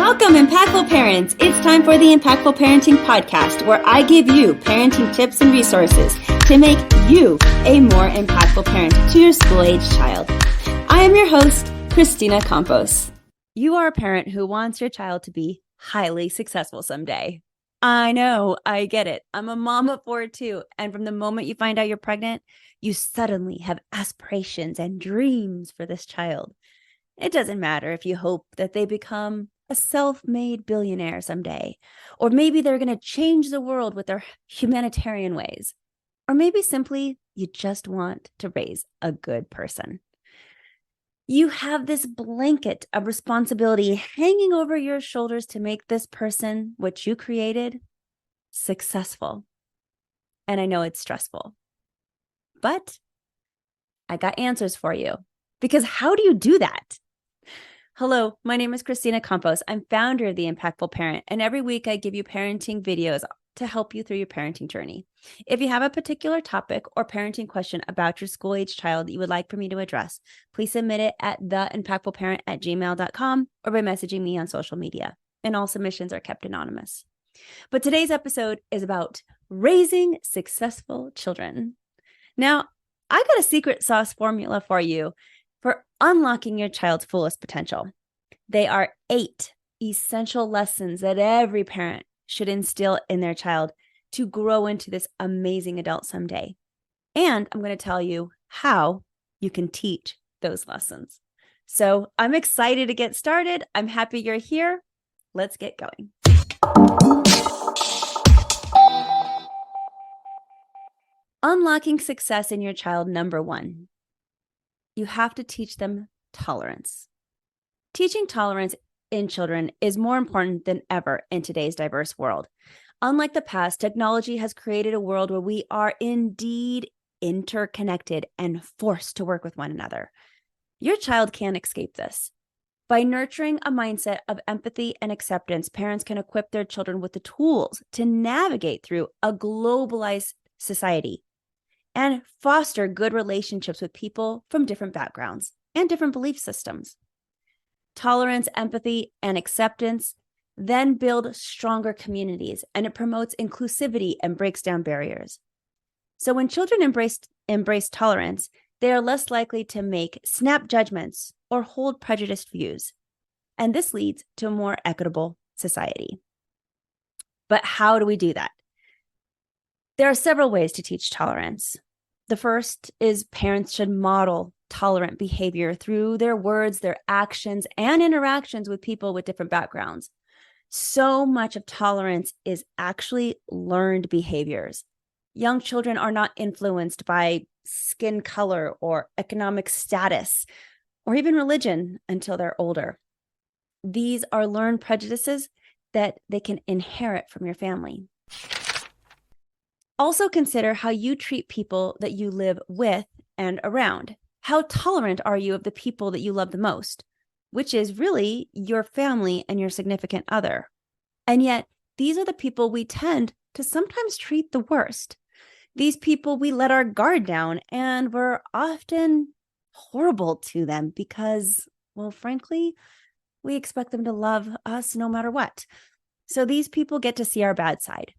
Welcome, Impactful Parents. It's time for the Impactful Parenting Podcast, where I give you parenting tips and resources to make you a more impactful parent to your school-age child. I am your host, Christina Campos. You are a parent who wants your child to be highly successful someday. I know, I get it. I'm a mom of four too. And from the moment you find out you're pregnant, you suddenly have aspirations and dreams for this child. It doesn't matter if you hope that they become a self-made billionaire someday, or maybe they're going to change the world with their humanitarian ways, or maybe simply you just want to raise a good person. You have this blanket of responsibility hanging over your shoulders to make this person, which you created, successful. And I know it's stressful, but I got answers for you. Because how do you do that? Hello, my name is Christina Campos. I'm founder of The Impactful Parent, and every week I give you parenting videos to help you through your parenting journey. If you have a particular topic or parenting question about your school-age child that you would like for me to address, please submit it at theimpactfulparent@gmail.com or by messaging me on social media. And all submissions are kept anonymous. But today's episode is about raising successful children. Now, I got a secret sauce formula for you for unlocking your child's fullest potential. They are 8 essential lessons that every parent should instill in their child to grow into this amazing adult someday. And I'm going to tell you how you can teach those lessons. So I'm excited to get started. I'm happy you're here. Let's get going. Unlocking success in your child, number 1. You have to teach them tolerance. Teaching tolerance in children is more important than ever in today's diverse world. Unlike the past, technology has created a world where we are indeed interconnected and forced to work with one another. Your child can't escape this. By nurturing a mindset of empathy and acceptance, parents can equip their children with the tools to navigate through a globalized society and foster good relationships with people from different backgrounds and different belief systems. Tolerance, empathy, and acceptance then build stronger communities, and it promotes inclusivity and breaks down barriers. So when children embrace tolerance, they are less likely to make snap judgments or hold prejudiced views. And this leads to a more equitable society. But how do we do that? There are several ways to teach tolerance. The first is parents should model tolerant behavior through their words, their actions, and interactions with people with different backgrounds. So much of tolerance is actually learned behaviors. Young children are not influenced by skin color or economic status or even religion until they're older. These are learned prejudices that they can inherit from your family. Also consider how you treat people that you live with and around. How tolerant are you of the people that you love the most, which is really your family and your significant other? And yet, these are the people we tend to sometimes treat the worst. These people we let our guard down, and we're often horrible to them because, well, frankly, we expect them to love us no matter what. So these people get to see our bad side.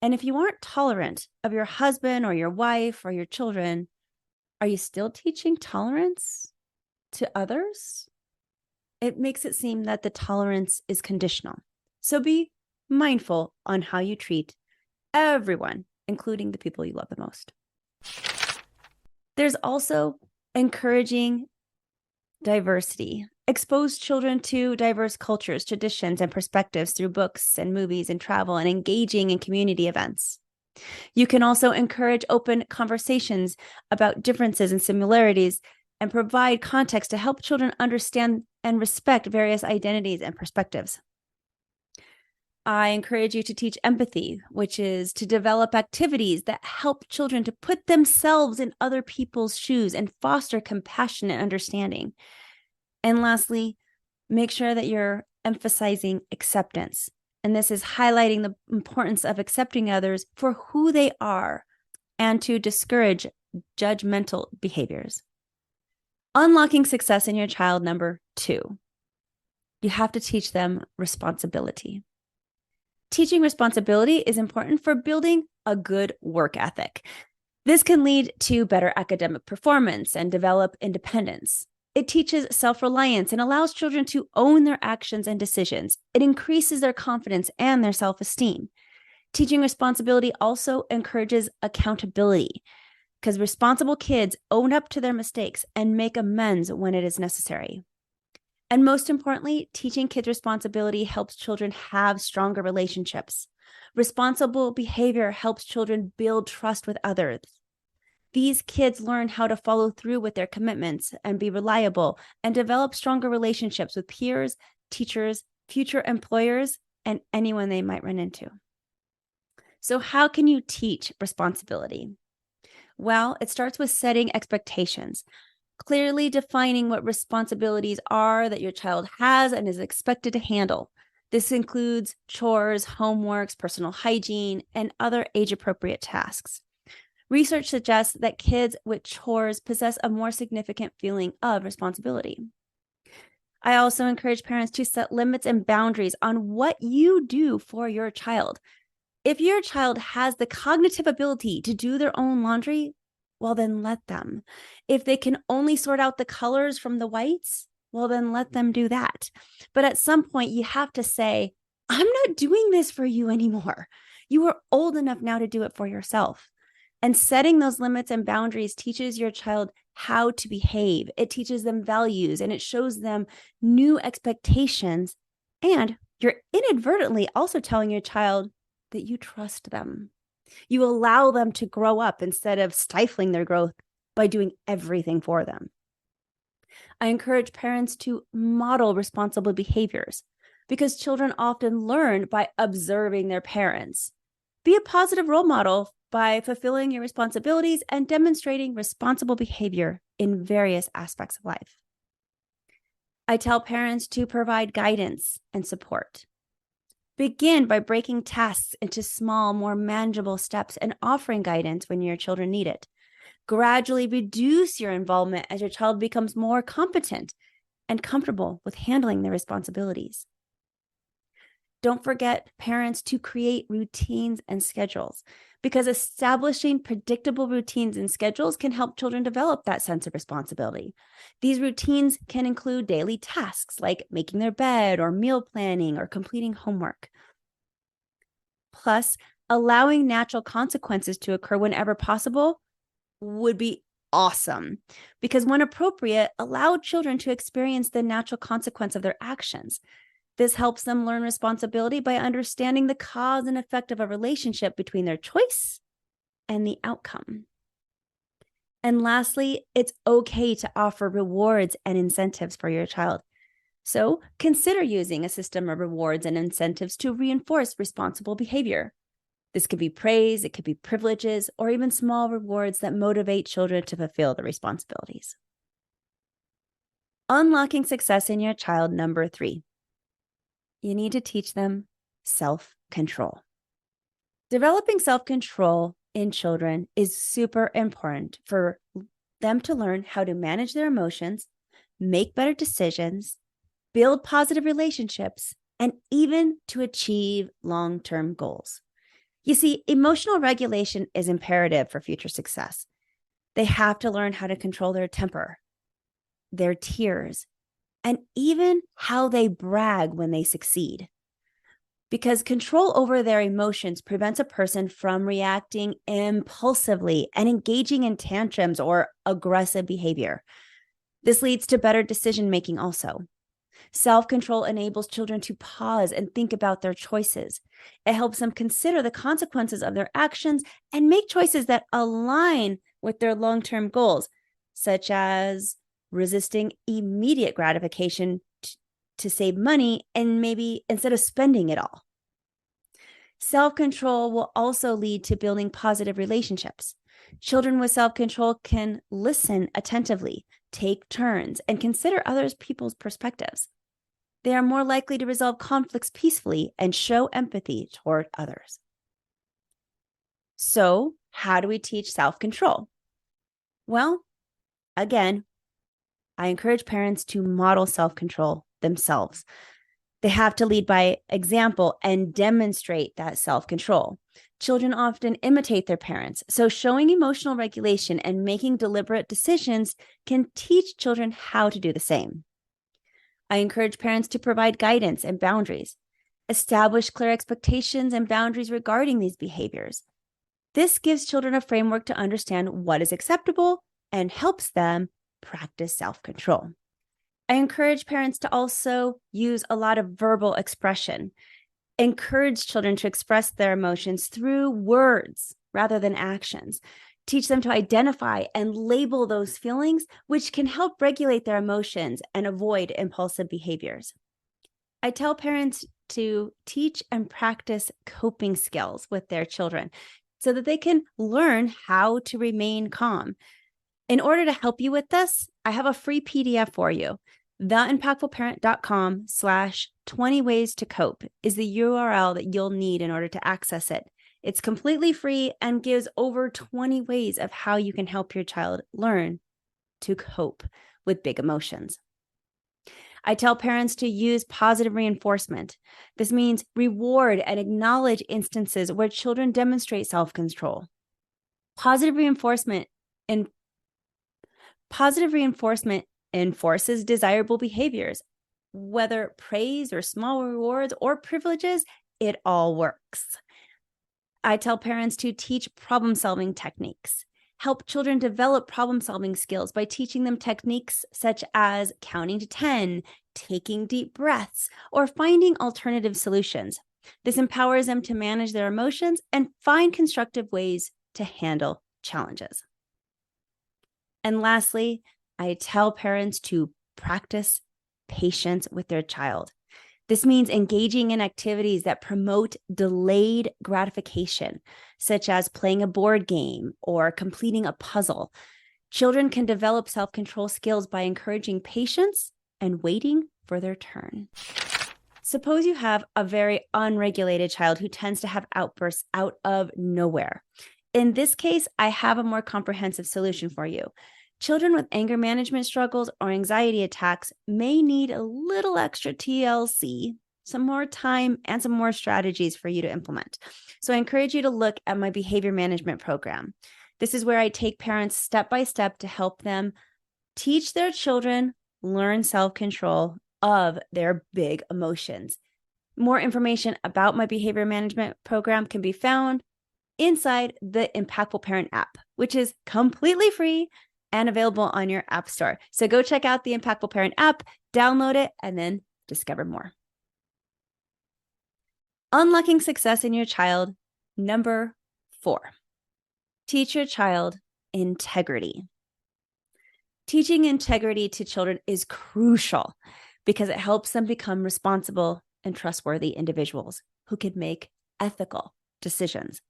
And if you aren't tolerant of your husband or your wife or your children, are you still teaching tolerance to others? It makes it seem that the tolerance is conditional. So be mindful on how you treat everyone, including the people you love the most. There's also encouraging diversity. Expose children to diverse cultures, traditions, and perspectives through books and movies and travel and engaging in community events. You can also encourage open conversations about differences and similarities and provide context to help children understand and respect various identities and perspectives. I encourage you to teach empathy, which is to develop activities that help children to put themselves in other people's shoes and foster compassion and understanding. And lastly, make sure that you're emphasizing acceptance. And this is highlighting the importance of accepting others for who they are and to discourage judgmental behaviors. Unlocking success in your child, number 2. You have to teach them responsibility. Teaching responsibility is important for building a good work ethic. This can lead to better academic performance and develop independence. It teaches self-reliance and allows children to own their actions and decisions. It increases their confidence and their self-esteem. Teaching responsibility also encourages accountability because responsible kids own up to their mistakes and make amends when it is necessary. And most importantly, teaching kids responsibility helps children have stronger relationships. Responsible behavior helps children build trust with others. These kids learn how to follow through with their commitments and be reliable and develop stronger relationships with peers, teachers, future employers, and anyone they might run into. So how can you teach responsibility? Well, it starts with setting expectations, clearly defining what responsibilities are that your child has and is expected to handle. This includes chores, homeworks, personal hygiene, and other age-appropriate tasks. Research suggests that kids with chores possess a more significant feeling of responsibility. I also encourage parents to set limits and boundaries on what you do for your child. If your child has the cognitive ability to do their own laundry, well, then let them. If they can only sort out the colors from the whites, well, then let them do that. But at some point, you have to say, I'm not doing this for you anymore. You are old enough now to do it for yourself. And setting those limits and boundaries teaches your child how to behave. It teaches them values and it shows them new expectations. And you're inadvertently also telling your child that you trust them. You allow them to grow up instead of stifling their growth by doing everything for them. I encourage parents to model responsible behaviors because children often learn by observing their parents. Be a positive role model by fulfilling your responsibilities and demonstrating responsible behavior in various aspects of life. I tell parents to provide guidance and support. Begin by breaking tasks into small, more manageable steps and offering guidance when your children need it. Gradually reduce your involvement as your child becomes more competent and comfortable with handling their responsibilities. Don't forget, parents, to create routines and schedules because establishing predictable routines and schedules can help children develop that sense of responsibility. These routines can include daily tasks like making their bed or meal planning or completing homework. Plus, allowing natural consequences to occur whenever possible would be awesome because when appropriate, allow children to experience the natural consequence of their actions. This helps them learn responsibility by understanding the cause and effect of a relationship between their choice and the outcome. And lastly, it's okay to offer rewards and incentives for your child. So consider using a system of rewards and incentives to reinforce responsible behavior. This could be praise, it could be privileges, or even small rewards that motivate children to fulfill the responsibilities. Unlocking success in your child, number 3. You need to teach them self-control. Developing self-control in children is super important for them to learn how to manage their emotions, make better decisions, build positive relationships, and even to achieve long-term goals. You see, emotional regulation is imperative for future success. They have to learn how to control their temper, their tears, and even how they brag when they succeed. Because control over their emotions prevents a person from reacting impulsively and engaging in tantrums or aggressive behavior. This leads to better decision-making also. Self-control enables children to pause and think about their choices. It helps them consider the consequences of their actions and make choices that align with their long-term goals, such as resisting immediate gratification to save money and maybe instead of spending it all. Self-control will also lead to building positive relationships. Children with self-control can listen attentively, take turns, and consider other people's perspectives. They are more likely to resolve conflicts peacefully and show empathy toward others. So, how do we teach self-control? Well, again, I encourage parents to model self-control themselves. They have to lead by example and demonstrate that self-control. Children often imitate their parents, so showing emotional regulation and making deliberate decisions can teach children how to do the same. I encourage parents to provide guidance and boundaries, establish clear expectations and boundaries regarding these behaviors. This gives children a framework to understand what is acceptable and helps them practice self-control. I encourage parents to also use a lot of verbal expression. Encourage children to express their emotions through words rather than actions. Teach them to identify and label those feelings, which can help regulate their emotions and avoid impulsive behaviors. I tell parents to teach and practice coping skills with their children so that they can learn how to remain calm. In order to help you with this, I have a free PDF for you. theimpactfulparent.com/20 ways to cope is the URL that you'll need in order to access it. It's completely free and gives over 20 ways of how you can help your child learn to cope with big emotions. I tell parents to use positive reinforcement. This means reward and acknowledge instances where children demonstrate self-control. Positive reinforcement enforces desirable behaviors. Whether praise or small rewards or privileges, it all works. I tell parents to teach problem-solving techniques. Help children develop problem-solving skills by teaching them techniques such as counting to 10, taking deep breaths, or finding alternative solutions. This empowers them to manage their emotions and find constructive ways to handle challenges. And lastly, I tell parents to practice patience with their child. This means engaging in activities that promote delayed gratification, such as playing a board game or completing a puzzle. Children can develop self-control skills by encouraging patience and waiting for their turn. Suppose you have a very unregulated child who tends to have outbursts out of nowhere. In this case, I have a more comprehensive solution for you. Children with anger management struggles or anxiety attacks may need a little extra TLC, some more time, and some more strategies for you to implement. So I encourage you to look at my behavior management program. This is where I take parents step by step to help them teach their children learn self-control of their big emotions. More information about my behavior management program can be found inside the Impactful Parent app, which is completely free and available on your app store. So go check out the Impactful Parent app, download it, and then discover more. Unlocking success in your child. Number 4, teach your child integrity. Teaching integrity to children is crucial because it helps them become responsible and trustworthy individuals who can make ethical decisions.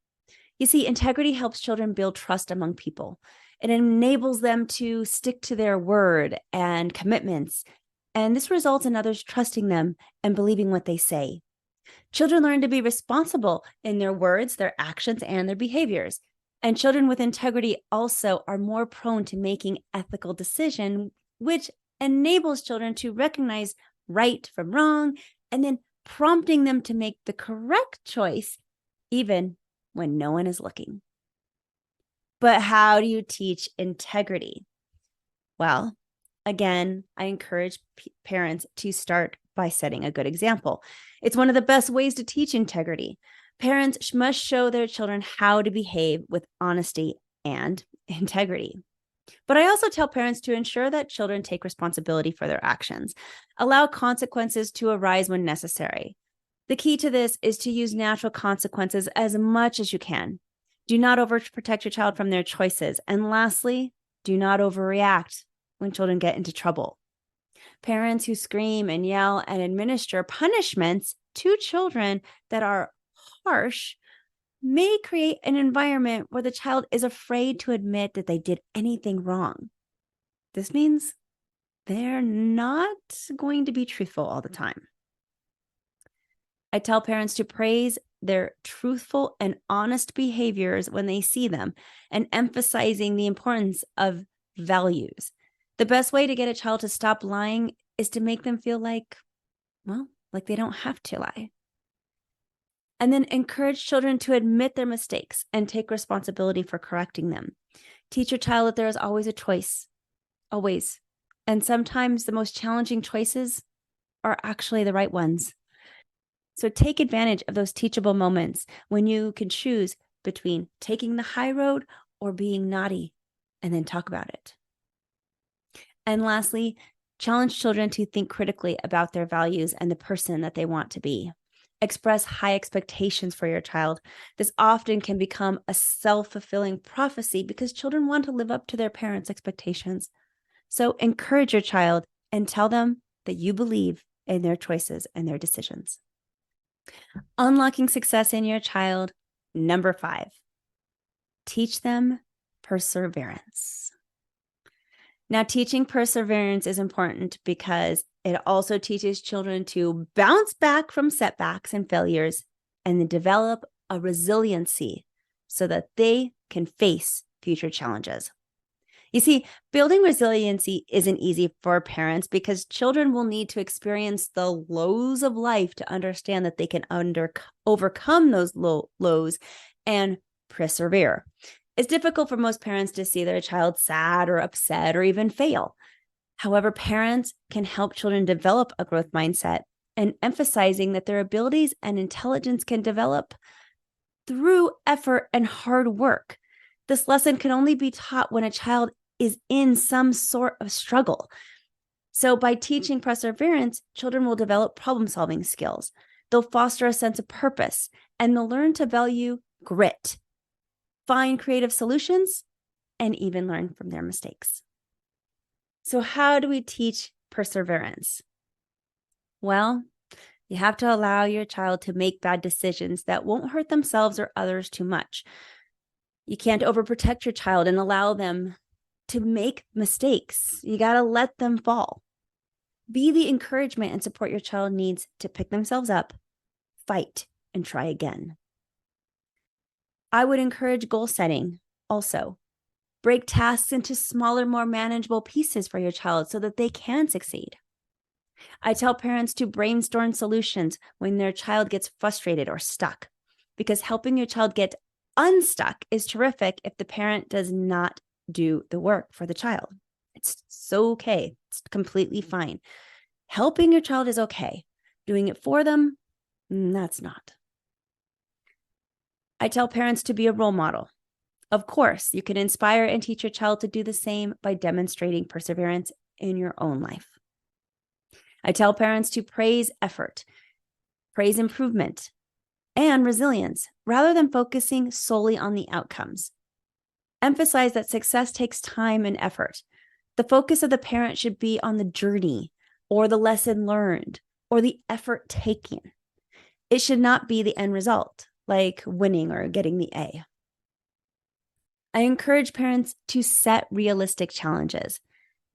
You see, integrity helps children build trust among people. It enables them to stick to their word and commitments, and this results in others trusting them and believing what they say. Children learn to be responsible in their words, their actions, and their behaviors. And children with integrity also are more prone to making ethical decisions, which enables children to recognize right from wrong and then prompting them to make the correct choice, even when no one is looking. But how do you teach integrity? Well, again, I encourage parents to start by setting a good example. It's one of the best ways to teach integrity. Parents must show their children how to behave with honesty and integrity. But I also tell parents to ensure that children take responsibility for their actions. Allow consequences to arise when necessary. The key to this is to use natural consequences as much as you can. Do not overprotect your child from their choices. And lastly, do not overreact when children get into trouble. Parents who scream and yell and administer punishments to children that are harsh may create an environment where the child is afraid to admit that they did anything wrong. This means they're not going to be truthful all the time. I tell parents to praise their truthful and honest behaviors when they see them, and emphasizing the importance of values. The best way to get a child to stop lying is to make them feel like they don't have to lie. And then encourage children to admit their mistakes and take responsibility for correcting them. Teach your child that there is always a choice, always. And sometimes the most challenging choices are actually the right ones. So take advantage of those teachable moments when you can choose between taking the high road or being naughty, and then talk about it. And lastly, challenge children to think critically about their values and the person that they want to be. Express high expectations for your child. This often can become a self-fulfilling prophecy because children want to live up to their parents' expectations. So encourage your child and tell them that you believe in their choices and their decisions. Unlocking success in your child, number 5. Teach them perseverance. Now, teaching perseverance is important because it also teaches children to bounce back from setbacks and failures and then develop a resiliency so that they can face future challenges. You see, building resiliency isn't easy for parents because children will need to experience the lows of life to understand that they can overcome those lows and persevere. It's difficult for most parents to see their child sad or upset or even fail. However, parents can help children develop a growth mindset and emphasizing that their abilities and intelligence can develop through effort and hard work. This lesson can only be taught when a child is in some sort of struggle. So by teaching perseverance, children will develop problem-solving skills. They'll foster a sense of purpose, and they'll learn to value grit, find creative solutions, and even learn from their mistakes. So how do we teach perseverance? Well, you have to allow your child to make bad decisions that won't hurt themselves or others too much. You can't overprotect your child and allow them to make mistakes. You got to let them fall. Be the encouragement and support your child needs to pick themselves up, fight, and try again. I would encourage goal setting also. Break tasks into smaller, more manageable pieces for your child so that they can succeed. I tell parents to brainstorm solutions when their child gets frustrated or stuck, because helping your child get unstuck is terrific if the parent does not do the work for the child. It's so okay. It's completely fine. Helping your child is okay. Doing it for them, that's not. I tell parents to be a role model. Of course, you can inspire and teach your child to do the same by demonstrating perseverance in your own life. I tell parents to praise effort, praise improvement, and resilience rather than focusing solely on the outcomes. Emphasize that success takes time and effort. The focus of the parent should be on the journey or the lesson learned or the effort taken. It should not be the end result, like winning or getting the A. I encourage parents to set realistic challenges.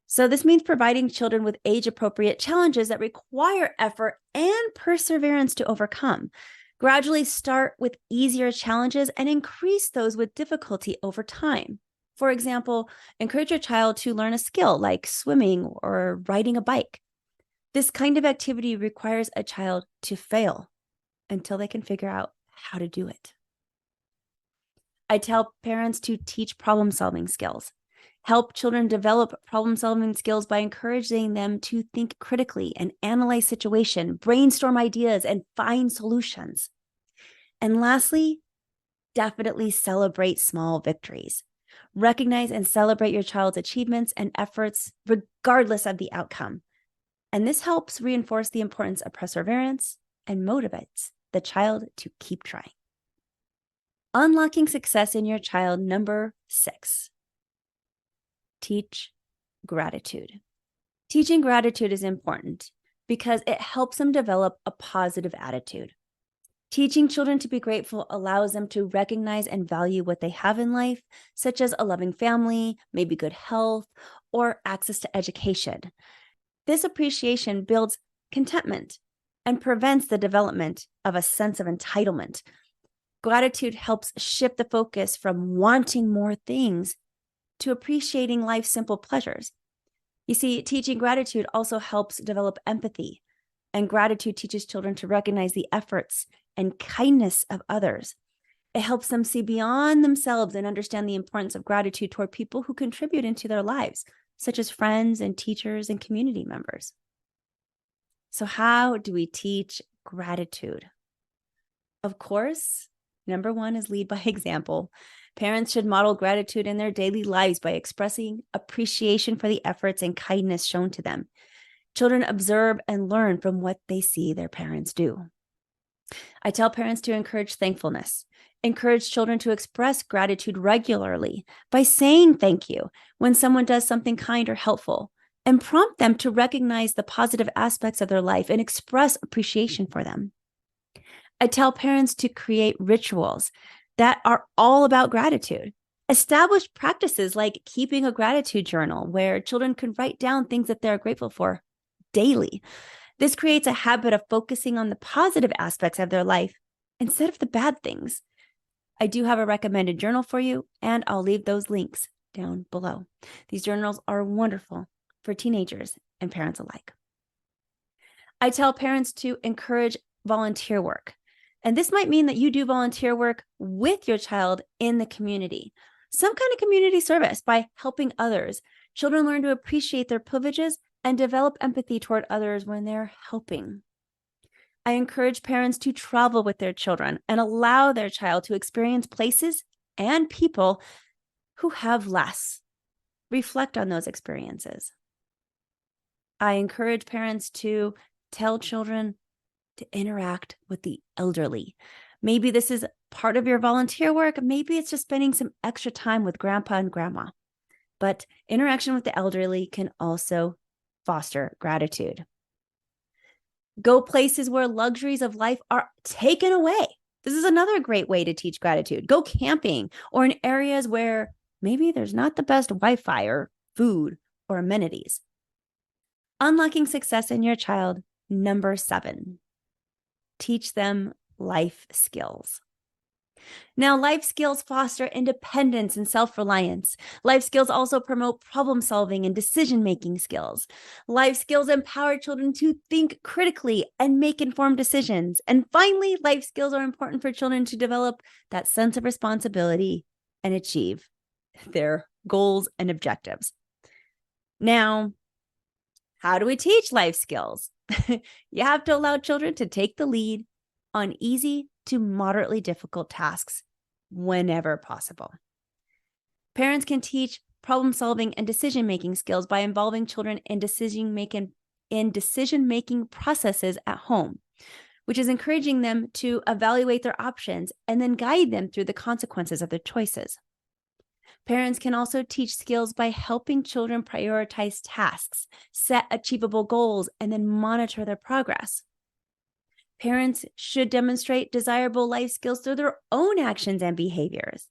So this means providing children with age-appropriate challenges that require effort and perseverance to overcome. Gradually start with easier challenges and increase those with difficulty over time. For example, encourage your child to learn a skill like swimming or riding a bike. This kind of activity requires a child to fail until they can figure out how to do it. I tell parents to teach problem-solving skills. Help children develop problem-solving skills by encouraging them to think critically and analyze situation, brainstorm ideas, and find solutions. And lastly, definitely celebrate small victories. Recognize and celebrate your child's achievements and efforts regardless of the outcome. And this helps reinforce the importance of perseverance and motivates the child to keep trying. Unlocking success in your child, number 6. Teach gratitude. Teaching gratitude is important because it helps them develop a positive attitude. Teaching children to be grateful allows them to recognize and value what they have in life, such as a loving family, maybe good health, or access to education. This appreciation builds contentment and prevents the development of a sense of entitlement. Gratitude helps shift the focus from wanting more things to appreciating life's simple pleasures. You see, teaching gratitude also helps develop empathy, and gratitude teaches children to recognize the efforts and kindness of others. It helps them see beyond themselves and understand the importance of gratitude toward people who contribute into their lives, such as friends and teachers and community members. So, how do we teach gratitude? Of course, number one is lead by example. Parents should model gratitude in their daily lives by expressing appreciation for the efforts and kindness shown to them. Children observe and learn from what they see their parents do. I tell parents to encourage thankfulness, encourage children to express gratitude regularly by saying thank you when someone does something kind or helpful, and prompt them to recognize the positive aspects of their life and express appreciation for them. I tell parents to create rituals that are all about gratitude. Establish practices like keeping a gratitude journal where children can write down things that they're grateful for daily. This creates a habit of focusing on the positive aspects of their life instead of the bad things. I do have a recommended journal for you, and I'll leave those links down below. These journals are wonderful for teenagers and parents alike. I tell parents to encourage volunteer work. And this might mean that you do volunteer work with your child in the community, some kind of community service by helping others. Children learn to appreciate their privileges and develop empathy toward others when they're helping. I encourage parents to travel with their children and allow their child to experience places and people who have less. Reflect on those experiences. I encourage parents to tell children to interact with the elderly. Maybe this is part of your volunteer work. Maybe it's just spending some extra time with grandpa and grandma. But interaction with the elderly can also foster gratitude. Go places where luxuries of life are taken away. This is another great way to teach gratitude. Go camping or in areas where maybe there's not the best Wi-Fi or food or amenities. Unlocking success in your child, number 7. Teach them life skills. Now, life skills foster independence and self-reliance. Life skills also promote problem-solving and decision-making skills. Life skills empower children to think critically and make informed decisions. And finally, life skills are important for children to develop that sense of responsibility and achieve their goals and objectives. Now, how do we teach life skills? You have to allow children to take the lead on easy to moderately difficult tasks whenever possible. Parents can teach problem-solving and decision-making skills by involving children in decision-making processes at home, which is encouraging them to evaluate their options and then guide them through the consequences of their choices. Parents can also teach skills by helping children prioritize tasks, set achievable goals, and then monitor their progress. Parents should demonstrate desirable life skills through their own actions and behaviors,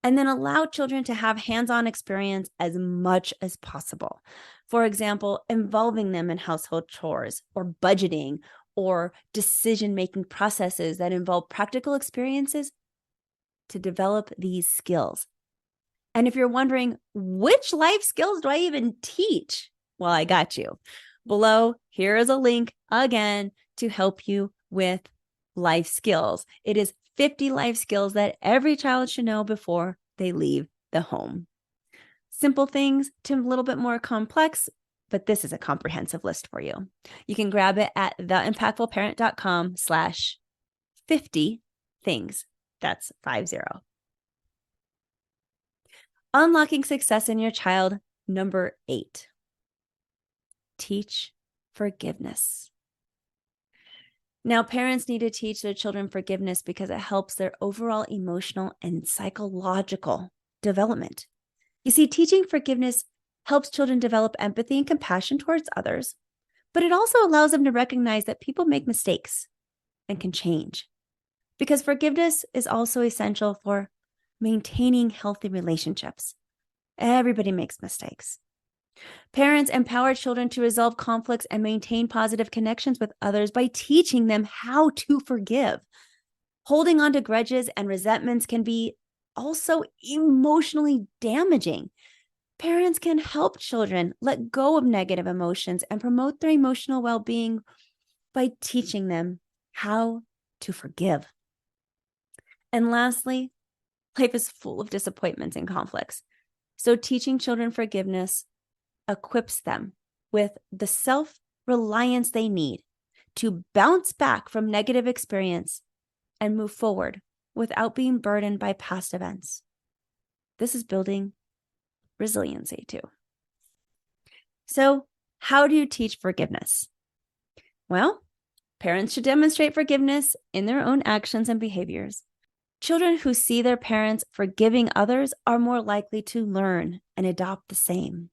and then allow children to have hands-on experience as much as possible. For example, involving them in household chores or budgeting or decision-making processes that involve practical experiences to develop these skills. And if you're wondering, which life skills do I even teach? Well, I got you. Below, here is a link again to help you with life skills. It is 50 life skills that every child should know before they leave the home. Simple things to a little bit more complex, but this is a comprehensive list for you. You can grab it at theimpactfulparent.com/50 things. That's 50. Unlocking success in your child, number 8. Teach forgiveness. Now, parents need to teach their children forgiveness because it helps their overall emotional and psychological development. You see, teaching forgiveness helps children develop empathy and compassion towards others, but it also allows them to recognize that people make mistakes and can change. Because forgiveness is also essential for maintaining healthy relationships. Everybody makes mistakes. Parents empower children to resolve conflicts and maintain positive connections with others by teaching them how to forgive. Holding on to grudges and resentments can be also emotionally damaging. Parents can help children let go of negative emotions and promote their emotional well-being by teaching them how to forgive. And lastly, life is full of disappointments and conflicts. So teaching children forgiveness equips them with the self-reliance they need to bounce back from negative experience and move forward without being burdened by past events. This is building resiliency too. So, how do you teach forgiveness? Well, parents should demonstrate forgiveness in their own actions and behaviors. Children who see their parents forgiving others are more likely to learn and adopt the same.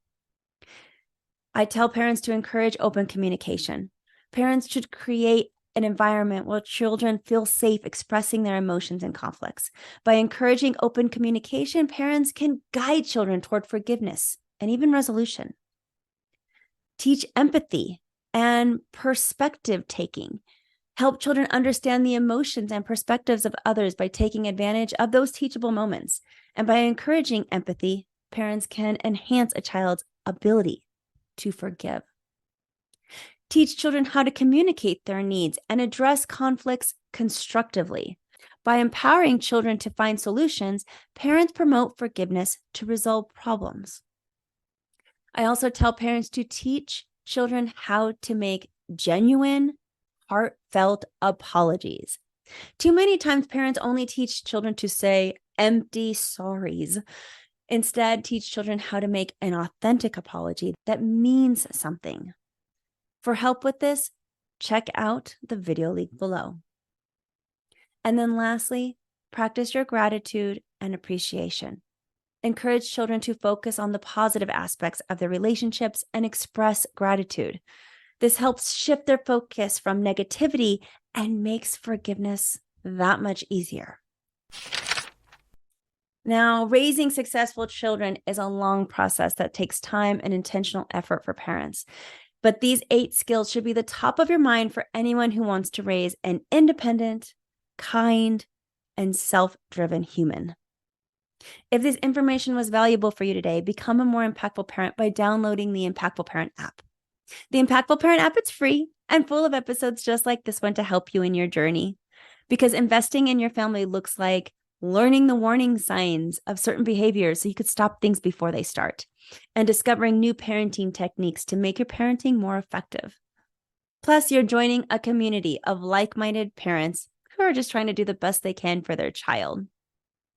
I tell parents to encourage open communication. Parents should create an environment where children feel safe expressing their emotions and conflicts. By encouraging open communication, parents can guide children toward forgiveness and even resolution. Teach empathy and perspective taking. Help children understand the emotions and perspectives of others by taking advantage of those teachable moments. And by encouraging empathy, parents can enhance a child's ability to forgive. Teach children how to communicate their needs and address conflicts constructively. By empowering children to find solutions, parents promote forgiveness to resolve problems. I also tell parents to teach children how to make genuine, heartfelt apologies. Too many times, parents only teach children to say empty sorries. Instead, teach children how to make an authentic apology that means something. For help with this, check out the video link below. And then lastly, practice your gratitude and appreciation. Encourage children to focus on the positive aspects of their relationships and express gratitude. This helps shift their focus from negativity and makes forgiveness that much easier. Now, raising successful children is a long process that takes time and intentional effort for parents. But these 8 skills should be the top of your mind for anyone who wants to raise an independent, kind, and self-driven human. If this information was valuable for you today, become a more impactful parent by downloading the Impactful Parent app. The Impactful Parent app is free and full of episodes just like this one to help you in your journey. Because investing in your family looks like learning the warning signs of certain behaviors so you could stop things before they start, and discovering new parenting techniques to make your parenting more effective. Plus, you're joining a community of like-minded parents who are just trying to do the best they can for their child.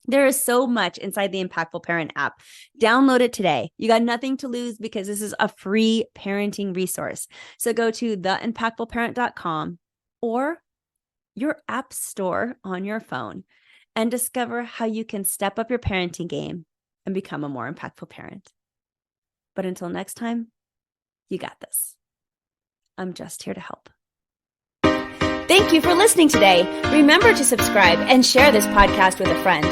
There is so much inside the Impactful Parent app. Download it today. You got nothing to lose because this is a free parenting resource. So go to theimpactfulparent.com or your app store on your phone and discover how you can step up your parenting game and become a more impactful parent. But until next time, you got this. I'm just here to help. Thank you for listening today. Remember to subscribe and share this podcast with a friend.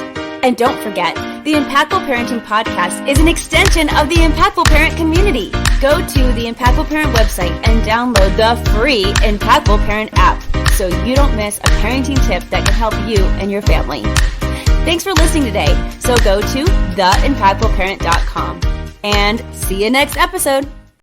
And don't forget, the Impactful Parenting Podcast is an extension of the Impactful Parent community. Go to the Impactful Parent website and download the free Impactful Parent app so you don't miss a parenting tip that can help you and your family. Thanks for listening today. So go to theimpactfulparent.com and see you next episode.